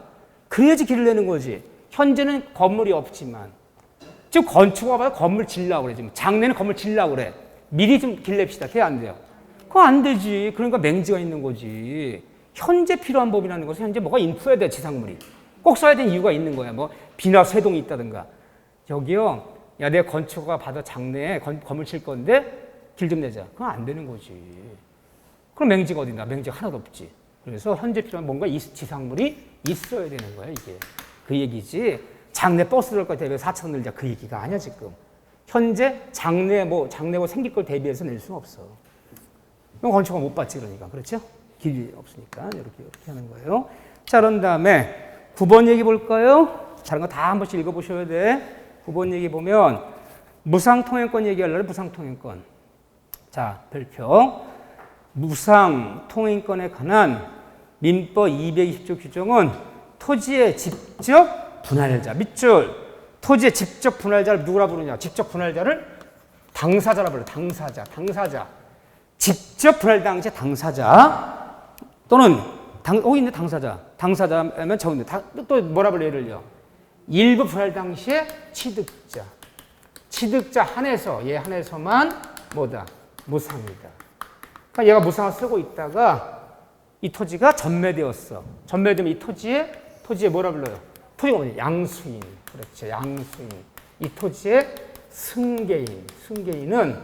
그래야지 길을 내는 거지. 현재는 건물이 없지만. 지금 건축가 봐도 건물 지으려고 그래. 지금 장래는 건물 지으려고 그래. 미리 좀 길 냅시다. 그게 안 돼요. 그거 안 되지. 그러니까 맹지가 있는 거지. 현재 필요한 법이라는 것은 현재 뭐가 인프해야 돼, 지상물이. 꼭 써야 되는 이유가 있는 거야. 뭐 비나 쇠동이 있다든가. 여기요. 야, 내 건축가 받아 장래에 건물 칠 건데 길 좀 내자. 그건 안 되는 거지. 그럼 맹지가 어딨나? 맹지가 하나도 없지. 그래서 현재 필요한 뭔가 지상물이 있어야 되는 거야, 이게. 그 얘기지. 장래 버스 들어올 거 대비해서 4천 늘자 그 얘기가 아니야, 지금. 현재 장래 뭐 생길 걸 대비해서 낼 수는 없어. 그럼 건축가 못 받지, 그러니까. 그렇죠? 길이 없으니까. 이렇게 하는 거예요. 자, 그런 다음에 9번 얘기 볼까요? 다른 거 다 한 번씩 읽어보셔야 돼. 9번 얘기 보면 무상통행권 얘기하려면 무상통행권. 자, 별표. 무상통행권에 관한 민법 220조 규정은 토지의 직접 분할자, 밑줄. 토지의 직접 분할자를 누구라 부르냐? 직접 분할자를 당사자라 불러. 당사자. 직접 분할 당시의 당사자 또는 있네 당사자. 당사자면 적은데 또 뭐라 불러 예를요? 일부 분할 당시의 취득자. 취득자 한해서 얘 한해서만 뭐다? 무상이다. 그러니까 얘가 무상을 쓰고 있다가 이 토지가 전매되었어. 전매되면 이 토지에 뭐라 불러요? 토지가 뭐냐? 양수인. 그렇죠. 양수인. 이 토지의 승계인은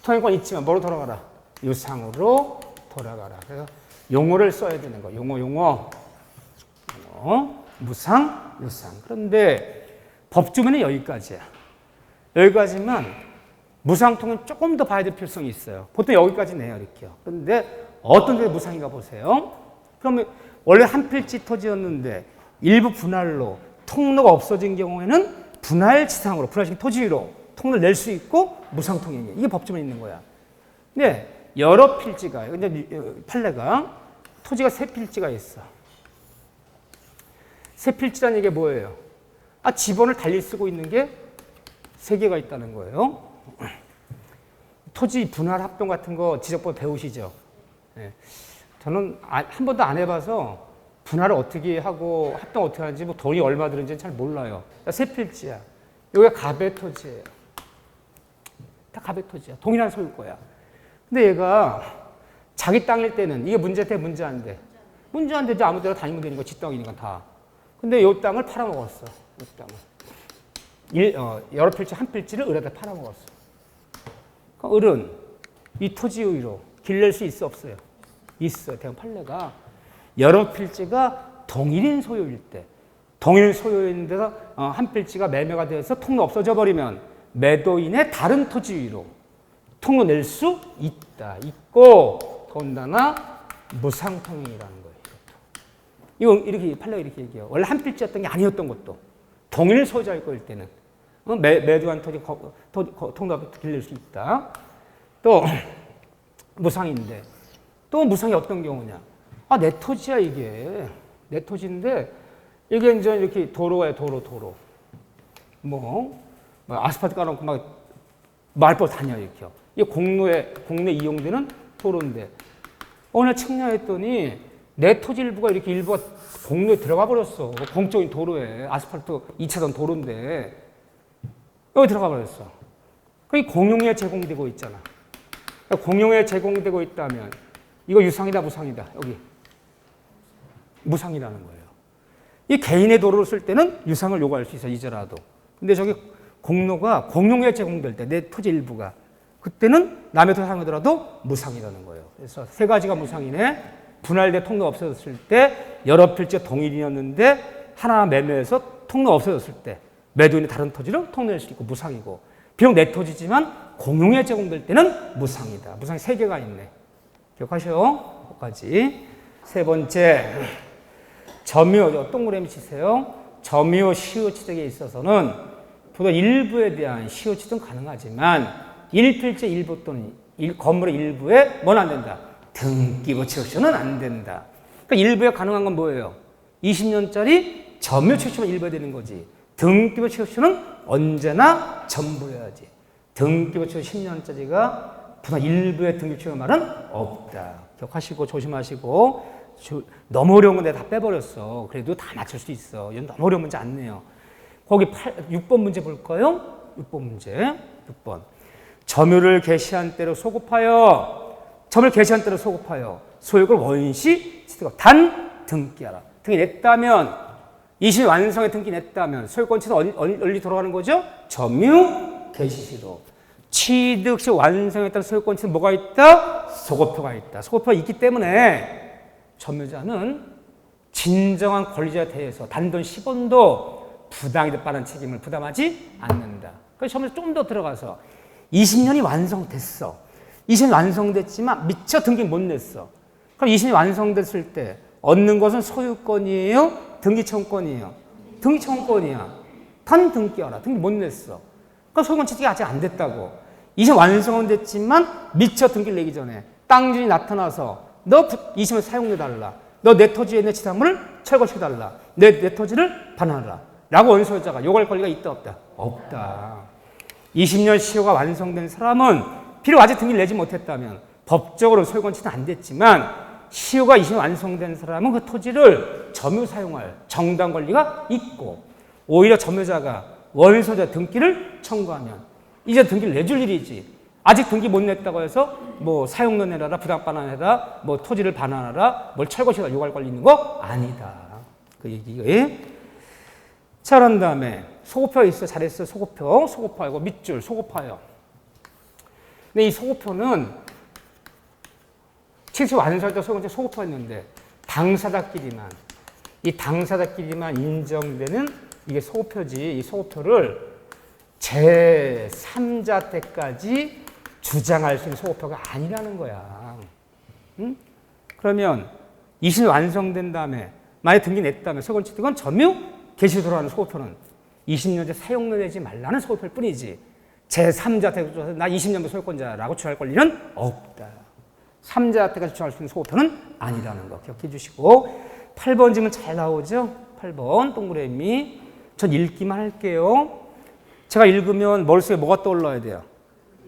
통행권 있지만 뭐로 돌아가라? 유상으로 돌아가라. 그래서 용어를 써야 되는 거. 용어. 무상, 유상. 그런데 법조문은 여기까지야. 여기까지만 무상통은 조금 더 봐야 될 필요성이 있어요. 보통 여기까지 내요, 이렇게요. 그런데 어떤 데 무상인가 보세요. 그러면 원래 한 필지 토지였는데 일부 분할로 통로가 없어진 경우에는 분할지상으로, 분할식 토지로 통로를 낼 수 있고 무상통행이에요. 이게 법조문에 있는 거야. 근데 여러 필지가, 근데 판례가 토지가 세 필지가 있어. 세 필지라는 게 뭐예요? 지번을 달리 쓰고 있는 게 세 개가 있다는 거예요. 토지 분할 합동 같은 거 지적법 배우시죠? 네. 저는 한 번도 안 해봐서 분할을 어떻게 하고 합동 어떻게 하는지 뭐 돈이 얼마 드는지는 잘 몰라요. 세 필지야. 여기가 가배 토지예요. 다 가배 토지야. 동일한 소유일 거야. 근데 얘가 자기 땅일 때는 이게 문제 돼, 문제 안 돼? 문제 안 되지. 아무 데나 다니면 되니까 지 땅이니까 다. 근데 이 땅을 팔아먹었어. 이 땅을. 여러 필지 한 필지를 을에다 팔아먹었어. 그러니까 을은 이 토지 우위로 길 낼 수 있어, 없어요? 있어요. 대형 판례가 여러 필지가 동일인 소유일 때, 동일 소유인데서 한 필지가 매매가 되어서 통로 없어져 버리면 매도인의 다른 토지 위로 통로 낼 수 있고 더군다나 무상통행이라는 거예요. 이거 이렇게 판례가 이렇게 얘기해요. 원래 한 필지였던 게 아니었던 것도 동일 소유자일 거일 때는 매도한 토지 통로 앞에 길 낼 수 있다. 또 무상인데 또 무상이 어떤 경우냐? 내 토지야 이게. 내 토지인데 이게 이제 이렇게 도로에 도로. 뭐 아스팔트 깔아놓고 막 말벌 다녀 이렇게요. 이 공로에 이용되는 도로인데 어느 날 측량했더니 내 토지 일부가 이렇게 일부가 공로에 들어가 버렸어. 공적인 도로에 아스팔트 2차선 도로인데 여기 들어가 버렸어. 그게 공용에 제공되고 있잖아. 공용에 제공되고 있다면 이거 유상이다 무상이다. 여기 무상이라는 거예요. 이 개인의 도로를 쓸 때는 유상을 요구할 수 있어 이제라도. 근데 저기 공로가 공용에 제공될 때 내 토지 일부가 그때는 남의 토지 사용하더라도 무상이라는 거예요. 그래서 세 가지가 무상이네. 분할돼 통로 없어졌을 때 여러 필지 동일이었는데 하나 매매해서 통로 없어졌을 때 매도인의 다른 토지를 통로낼 수 있고 무상이고 비록 내 토지지만 공용에 제공될 때는 무상이다. 무상이 세 개가 있네. 기억하셔요. 여기까지. 세 번째, 점유, 동그라미 치세요. 점유 시효 취득에 있어서는 보다 일부에 대한 시효 취득은 가능하지만 일필지 일부 또는 건물의 일부에 뭐는 안 된다? 등기부 취득세는 안 된다. 그러니까 일부에 가능한 건 뭐예요? 20년짜리 점유 취득세만 일부에 되는 거지. 등기부 취득세는 언제나 전부여야지. 등기부 취득 10년짜리가 분할 일부의 등기부 취득 말은 없다. 기억하시고 조심하시고. 너무 어려운 건 내가 다 빼버렸어. 그래도 다 맞출 수 있어. 이건 너무 어려운 문제 안 내요. 거기 6번 문제 볼까요? 6번 문제. 6번. 점유를 개시한 때로 소급하여 점을 개시한 때로 소급하여 소액을 원시 취득 단 등기하라. 등기 냈다면 이심 완성에 등기 냈다면 소유권 취득 어디 돌아가는 거죠? 점유 개시시로. 취득 시 완성에 따른 소유권 취득 뭐가 있다? 소급표가 있다. 소급표가 있기 때문에 점유자는 진정한 권리자에 대해서 단돈 10원도 부당이득 받는 책임을 부담하지 않는다. 그래서 점유자 좀 더 들어가서 20년이 완성됐어. 20년이 완성됐지만 미처 등기 못 냈어. 그럼 20년이 완성됐을 때 얻는 것은 소유권이에요? 등기청구권이에요? 등기청구권이야. 단 등기하라. 등기 못 냈어. 그럼 소유권 취득이 아직 안 됐다고. 20년 완성은 됐지만 미처 등기를 내기 전에 땅주인이 나타나서 너 20년 사용해달라. 너 내 토지에 있는 지상물을 철거시켜달라. 내 토지를 반환하라. 라고 원소유자가 요구할 권리가 있다 없다? 없다. 20년 시효가 완성된 사람은 비록 아직 등기를 내지 못했다면 법적으로 소유권 취득 안 됐지만 시효가 20년 완성된 사람은 그 토지를 점유 사용할 정당 권리가 있고 오히려 점유자가 원소유자 등기를 청구하면 이제 등기를 내줄 일이지. 아직 등기 못 냈다고 해서 뭐 사용료 내라라, 부당 반환해라, 뭐 토지를 반환하라, 뭘 철거시켜라 요구할 권리 있는 거 아니다. 그 얘기에. 자, 그런 다음에 소급표 있어. 잘했어. 소급표하고 밑줄, 소급표요. 근데 이 소급표는 실제 완성할 때 소급표가 있는데 당사자끼리만 인정되는 이게 소급표지. 이 소급표를 제3자 때까지 주장할 수 있는 소급표가 아니라는 거야. 응? 그러면 20년 완성된 다음에 만약에 등기 냈다면 소유권 취득은 점유 개시 돌아가는 소급표는 20년째 사용료 내지 말라는 소급표일 뿐이지 제3자 때 나 20년도 소유권자라고 주장할 권리는 없다. 3자 때까지 주장할 수 있는 소급표는 아니라는 거 기억해 주시고 8번 질문 잘 나오죠? 8번 동그라미 전 읽기만 할게요. 제가 읽으면 머릿속에 뭐가 떠올라야 돼요?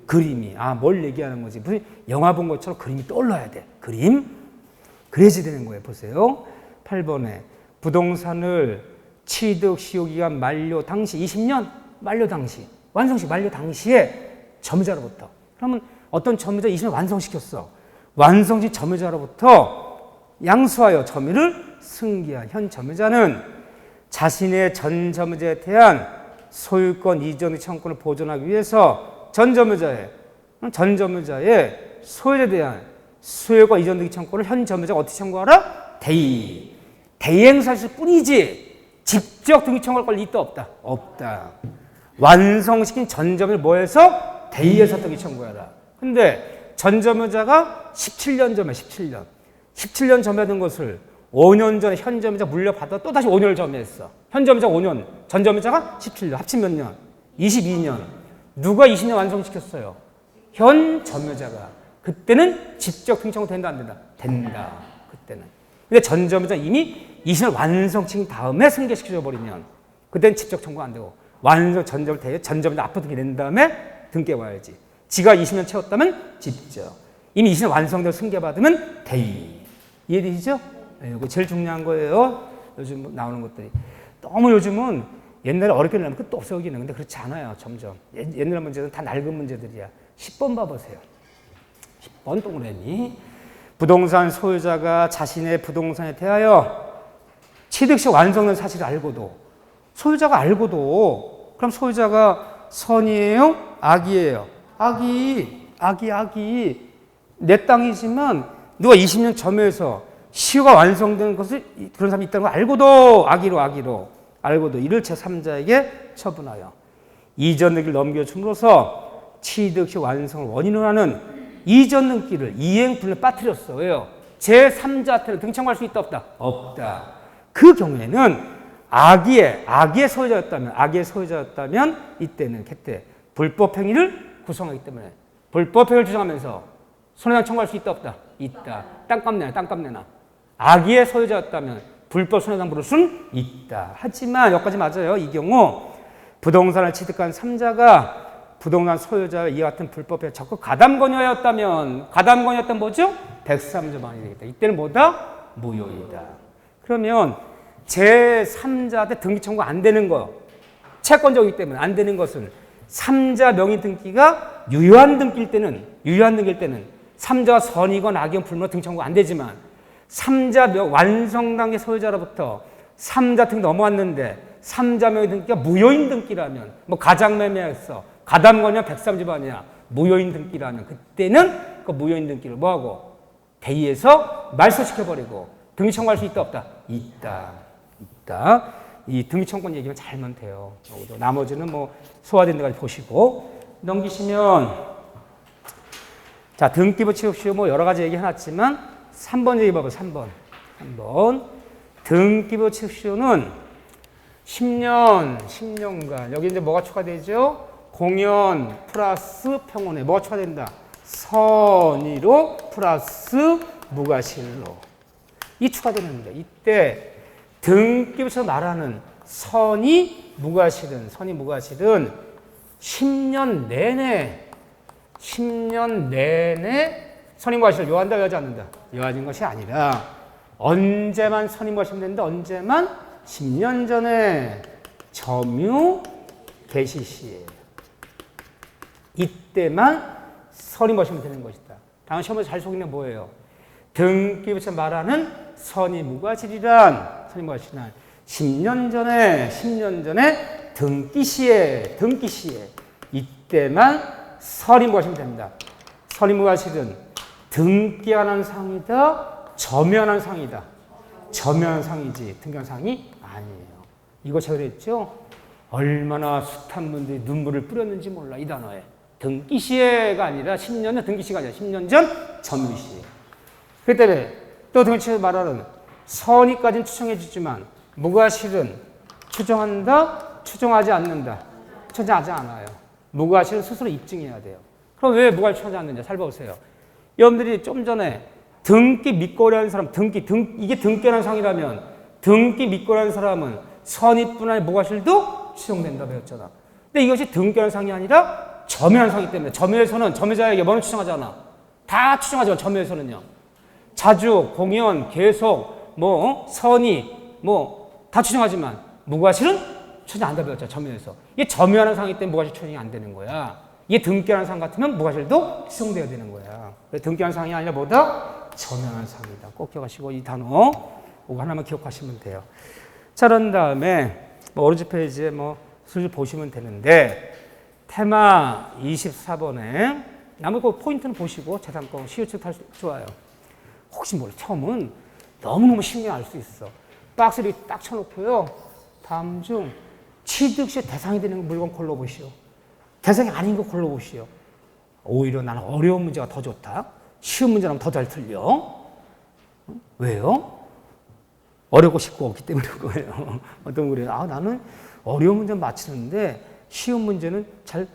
그림이. 뭘 얘기하는 거지? 무슨 영화 본 것처럼 그림이 떠올라야 돼. 그림? 그래야지 되는 거예요. 보세요. 8번에 부동산을 취득 시효기간 만료 당시 20년 만료 당시 완성시 만료 당시에 점유자로부터 그러면 어떤 점유자 20년 완성시켰어. 완성시 점유자로부터 양수하여 점유를 승계한 현 점유자는 자신의 전 점유자에 대한 소유권 이전 청구권을 보존하기 위해서 전 점유자의 소유에 대한 소유권 이전 등기 청구권을 현 점유자가 어떻게 청구하라? 대행사할 뿐이지 직접 등기 청구할 권리 있다 없다? 없다. 완성시킨 전 점유를 뭐해서? 대의해서 등기 청구하라. 근데 전 점유자가 17년 점유야. 17년 점유하던 것을 5년 전에 현 점유자 물려받아 또 다시 5년을 점유했어. 현 점유자 5년, 전 점유자가 17년, 합치면 몇 년? 22년. 누가 20년 완성시켰어요? 현 점유자가. 그때는 직접 등기 청구 된다 안 된다? 된다. 그때는. 근데 전 점유자 이미 20년 완성시킨 다음에 승계시켜 버리면 그때는 직접 청구 안 되고 완성 전 점유자 앞으로 등기 낸 다음에 등기 와야지. 지가 20년 채웠다면 직접. 이미 20년 완성되고 승계받으면 대의. 이해되시죠? 네, 이거 제일 중요한 거예요. 요즘 나오는 것들이. 너무 요즘은 옛날에 어렵게 내면 끝도 없어 여기는. 근데 그렇지 않아요. 점점. 옛날 문제는 다 낡은 문제들이야. 10번 봐보세요. 10번 동그라미. 부동산 소유자가 자신의 부동산에 대하여 취득시 완성된 사실을 알고도 소유자가 알고도 그럼 소유자가 선이에요? 악이에요? 악이. 내 땅이지만 누가 20년 점유해서 시효가 완성된 것을 그런 사람이 있다는 걸 알고도 알고도 이를 제3자에게 처분하여 이전 등기를 넘겨줌으로써 취득시 완성을 원인으로 하는 이전 등기를 이행불능에 빠뜨렸어. 왜요? 제3자한테는 등기 청구할 수 있다 없다? 없다. 그 경우에는 악의 소유자였다면 이때는 그때 불법행위를 구성하기 때문에 불법행위를 주장하면서 손해배상 청구할 수 있다 없다? 있다. 땅값 내놔. 악의 소유자였다면 불법 손해배상 부를 수는 있다. 하지만 여기까지 맞아요. 이 경우 부동산을 취득한 3자가 부동산 소유자와 이와 같은 불법에 적극 가담권유였다면 뭐죠? 103조 만이 되겠다. 이때는 뭐다? 무효이다. 그러면 제3자한테 등기 청구 안 되는 거, 채권적이기 때문에 안 되는 것은 3자 명의 등기가 유효한 등기일 때는 3자가 선이건 악이건 불문하고 등기 청구가 안 되지만 3자 완성 단계 소유자로부터 3자 등기 넘어왔는데 3자 명의 등기가 무효인 등기라면 뭐 가장매매했어, 가담거냐 백삼집안이야 무효인 등기라면 그때는 그 무효인 등기를 뭐하고 대의에서 말소시켜버리고 등기 청구할 수 있다 없다? 있다. 이 등기 청구권 얘기만 잘하면 돼요. 나머지는 뭐 소화된 데까지 보시고 넘기시면 자 등기부 취득시효 뭐 여러 가지 얘기해놨지만 3번 얘기 봐봐. 3번 등기부 취득시효는 10년간 여기 이제 뭐가 추가되죠? 공연 플러스 평온에 뭐가 추가된다? 선의로 플러스 무과실로 이 추가되는데 이때 등기부에서 말하는 선의 무과실은 10년 내내 선의 무과실을 요한다 요하지 않는다. 요하는 것이 아니라 언제만 선의 무과실이 된다. 언제만 10년 전에 점유 개시 시에 이때만 선의 무과실이 되는 것이다. 다음 시험에서 잘 속이는 뭐예요? 등기부에서 말하는 선의 무과실이란 10년 전에 등기 시에 이때만 선의 무과실이 된다. 선의 무과실은 등기하는 상이다, 점유하는 상이다. 점유하는 상이지 등기하는 상이 아니에요. 이거 제가 그랬죠? 얼마나 숱한 분들이 눈물을 뿌렸는지 몰라 이 단어에. 등기 시에가 아니라 10년 전 등기 시가 아니라 10년 전 점유 시에. 그 때문에 또 등기부에서 말하는 선의까지는 추정해 주지만 무과실은 추정한다, 추정하지 않는다. 추정하지 않아요. 무과실은 스스로 입증해야 돼요. 그럼 왜 무과실 추정하지 않느냐? 잘 보세요. 여러분들이 좀 전에 등기 믿거리하는 사람, 이게 등기하는 상이라면 등기 믿거리하는 사람은 선의뿐 아니라 무과실도 추정된다 배웠잖아. 근데 이것이 등기하는 상이 아니라 점유하는 상이기 때문에 점유에서는 점유자에게 뭐는 추정하잖아. 다 추정하지만 점유에서는요. 자주, 공연, 계속, 선의, 다 추정하지만 무과실은 추정 안 다 배웠죠. 점유에서. 이게 점유하는 상이기 때문에 무과실 추정이 안 되는 거야. 이게 등기하는 상 같으면 무과실도 추정돼야 되는 거야. 등기하는 상이 아니라 뭐다? 점유하는 상이다. 꼭 기억하시고 이 단어 이거 하나만 기억하시면 돼요. 자, 그런 다음에 오른쪽 페이지에 슬슬 보시면 되는데 테마 24번에 남은 그 포인트는 보시고 재산권 시효책 탈 수 좋아요. 혹시 몰라 처음은 너무너무 신경 알 수 있어. 박스를 딱 쳐놓고요. 다음 중 취득시 대상이 되는 물건 골라보시오. 대상이 아닌 거 골라보시오. 오히려 나는 어려운 문제가 더 좋다. 쉬운 문제라면 더 잘 틀려. 왜요? 어렵고 쉽고 없기 때문에 그거예요. 어떤 그래요? 나는 어려운 문제 맞히는데 쉬운 문제는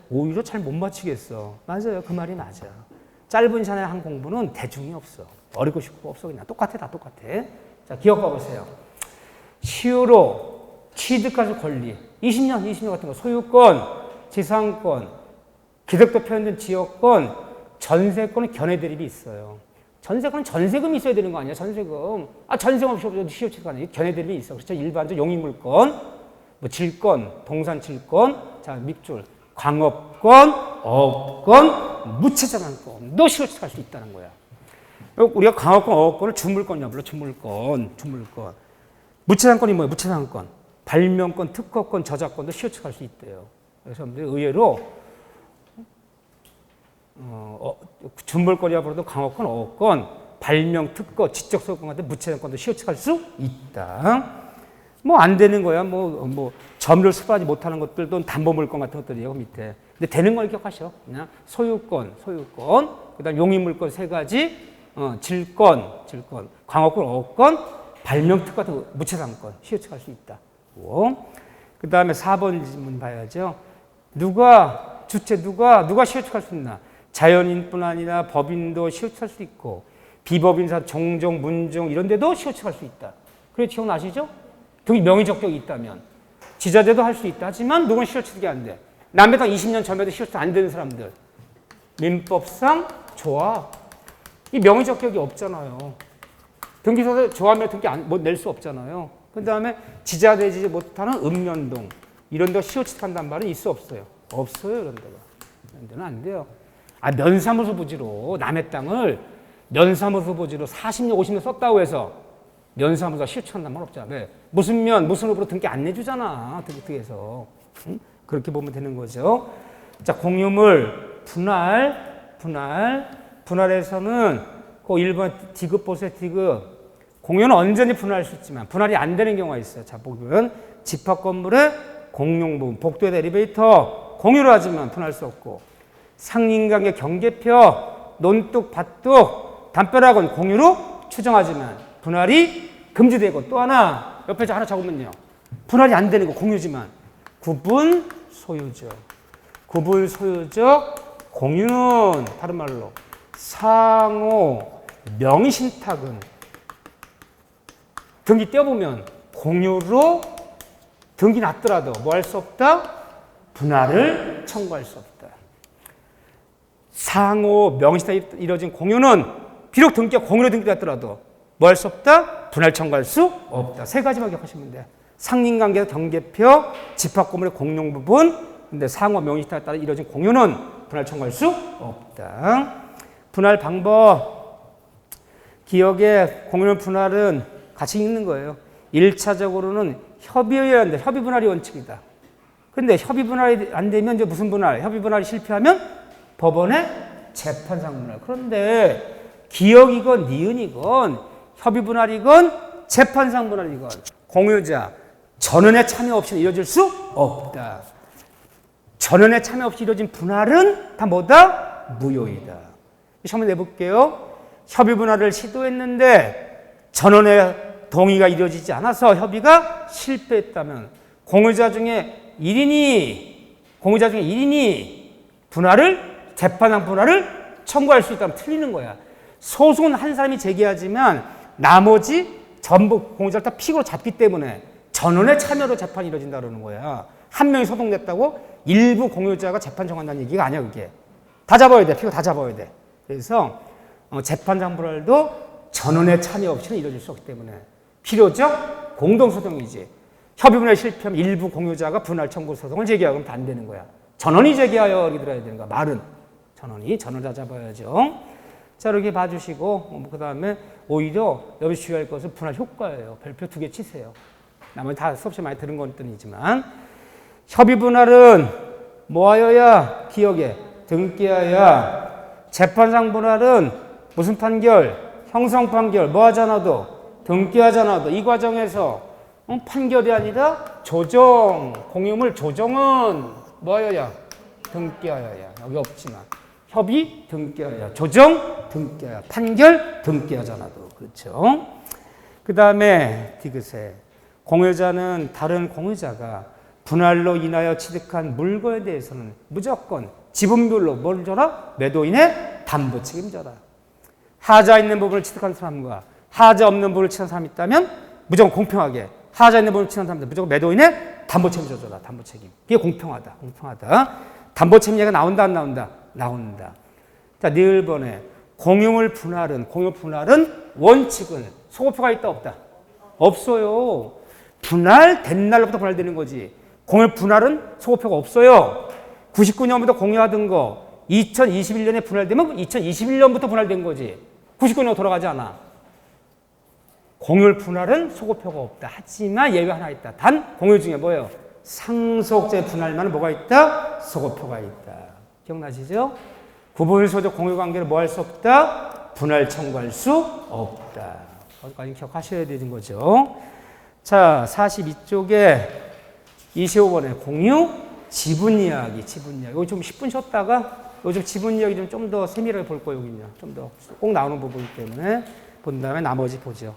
오히려 잘 못 맞히겠어. 맞아요. 그 말이 맞아. 짧은 시간에 한 공부는 대중이 없어. 어렵고 쉽고 없어. 그냥 똑같아. 다 똑같아. 자, 기억해 보세요. 시효로 취득할 권리. 20년 같은 거. 소유권, 지상권, 기득도 표현된 지역권, 전세권은 견해 대립이 있어요. 전세권은 전세금이 있어야 되는 거 아니야? 전세금. 전세금 없이 시효 취득 아니에요? 견해 대립이 있어. 그렇죠? 일반적 용익물권, 질권, 동산 질권, 자, 밑줄, 광업권, 어업권, 무채자산권도 시효 취득할 수 있다는 거야. 우리가 광업권, 어업권을 주물권이라고 불러. 주물권. 무채산권이 뭐예요? 무채산권. 발명권, 특허권, 저작권도 시효 취득할 수 있대요. 그래서 의외로 준물권이라 불러도 강업권, 어업권, 발명, 특허, 지적 소유권 같은 무채권도 시효 취득할 수 있다. 안 되는 거야. 점유를 수반하지 못하는 것들도 담보물권 같은 것들이에요. 밑에. 근데 되는 걸 기억하셔. 그냥 소유권, 그다음 용익물권 세 가지, 질권, 광업권, 어업권, 발명, 특허 같은 무채상권 시효 취득할 수 있다. 그 다음에 4번 질문 봐야죠. 누가 시효 취득할 수 있나? 자연인뿐 아니라 법인도 시효 취득할 수 있고 비법인사, 종종, 문종 이런 데도 시효 취득할 수 있다. 그래 기억나시죠? 등기 명의적격이 있다면 지자재도 할 수 있다. 하지만 누구는 시효 취득이 안 돼. 남배당 20년 전에도 시효 취득 안 되는 사람들. 민법상 좋아. 이 명의적격이 없잖아요. 등기소득 좋아하면 등기 못 낼 수 없잖아요. 그 다음에 지자되지 못하는 읍면동 이런 데 시효 취득한다는 말은 있어 없어요? 없어요. 이런 데가. 이런 데는 안 돼요. 면사무소 부지로 남의 땅을 면사무소 부지로 40년 50년 썼다고 해서 면사무소가 시효 취득한다는 말 없잖아. 왜? 무슨 읍으로 등기 안 내주잖아. 등기에서. 응? 그렇게 보면 되는 거죠. 자, 공유물 분할에서는 그 1번 디귿 보세요. 디귿. 공유는 언제든지 분할할 수 있지만 분할이 안 되는 경우가 있어요. 자, 보면 집합 건물의 공용 부분, 복도의 엘리베이터 공유를 하지만 분할할 수 없고 상인관계 경계표, 논둑, 밭둑, 담벼락은 공유로 추정하지만 분할이 금지되고 또 하나 옆에 하나 적으면요. 분할이 안 되는 거 공유지만 구분 소유적. 구분 소유적 공유는 다른 말로 상호 명의신탁은 등기 떼어보면 공유로 등기 났더라도 뭐 할 수 없다? 분할을 청구할 수 없다. 상호 명의신탁이 이루어진 공유는 비록 등기가 공유로 등기됐더라도 뭐 할 수 없다? 분할 청구할 수 없다. 세 가지만 기억하시면 돼요. 상린관계 경계표, 집합건물의 공용 부분, 근데 상호 명의신탁에 따라 이루어진 공유는 분할 청구할 수 없다. 분할 방법, 기억에 공유물 분할은 같이 읽는 거예요. 1차적으로는 협의해야 한다. 협의 분할이 원칙이다. 근데 협의 분할이 안 되면 이제 무슨 분할? 협의 분할이 실패하면 법원의 재판상 분할. 그런데 기억이건 니은이건 협의 분할이건 재판상 분할이건 공유자 전원의 참여 없이는 이루어질 수 없다. 전원의 참여 없이 이루어진 분할은 다 뭐다? 무효이다. 한번 내볼게요. 협의 분할을 시도했는데 전원의 동의가 이루어지지 않아서 협의가 실패했다면 공유자 중에 1인이 재판상 분할을 청구할 수 있다면 틀리는 거야. 소송은 한 사람이 제기하지만 나머지 전부 공유자를 다 픽으로 잡기 때문에 전원의 참여로 재판이 이루어진다 그러는 거야. 한 명이 소송됐다고 일부 공유자가 재판 청구한다는 얘기가 아니야. 그게 다 잡아야 돼. 픽을 다 잡아야 돼. 그래서 재판상 분할도 전원의 참여 없이는 이루어질 수 없기 때문에 필요적 공동소송이지. 협의분할이 실패하면 일부 공유자가 분할 청구 소송을 제기하면 안 되는 거야. 전원이 제기하여 이렇게 들어야 되는 거야. 말은 전원을 다 잡아야죠. 자, 이렇게 봐주시고 그 다음에 오히려 여기 주의할 것은 분할 효과예요. 별표 2개 치세요. 나머지 다 수업 시간에 많이 들은 것들이지만 협의 분할은 뭐하여야 기억에 등기하여 재판상 분할은 무슨 판결? 형성 판결 뭐 하잖아도 등기하잖아도 이 과정에서 판결이 아니라 조정, 공유물 조정은 뭐하여야? 등기하여야. 여기 없지만 협의 등기하여야, 조정 등기하여야, 판결 등기하잖아도. 그렇죠? 그 다음에 디귿에 공유자는 다른 공유자가 분할로 인하여 취득한 물건에 대해서는 무조건 지분별로 뭘 져라? 매도인의 담보 책임져라. 하자 있는 부분을 취득한 사람과 하자 없는 부분을 취득한 사람이 있다면 무조건 공평하게 하자 있는 부분을 취득한 사람들 무조건 매도인의 담보 책임져줘라. 담보 책임. 이게 공평하다. 담보 책임 얘기가 나온다 안 나온다? 나온다. 자, 늘 번에 공유물 분할은 원칙은 소급표가 있다 없다? 없어요. 분할된 날로부터 분할되는 거지. 공유물 분할은 소급표가 없어요. 99년부터 공유하던 거 2021년에 분할되면 2021년부터 분할된 거지. 99년으로 돌아가지 않아. 공유물 분할은 소급표가 없다. 하지만 예외가 하나 있다. 단 공유 중에 뭐예요? 상속제 분할만 뭐가 있다? 소급표가 있다. 기억나시죠? 구분소적 공유관계를 뭐 할 수 없다? 분할 청구할 수 없다. 거기까지 기억하셔야 되는 거죠. 자, 42쪽에 25번에 공유 지분 이야기. 이거 좀 10분 쉬었다가 요즘 지분 이야기 좀 더 세밀하게 볼 거예요. 여기는요. 좀 더 꼭 나오는 부분이기 때문에 본 다음에 나머지 보죠.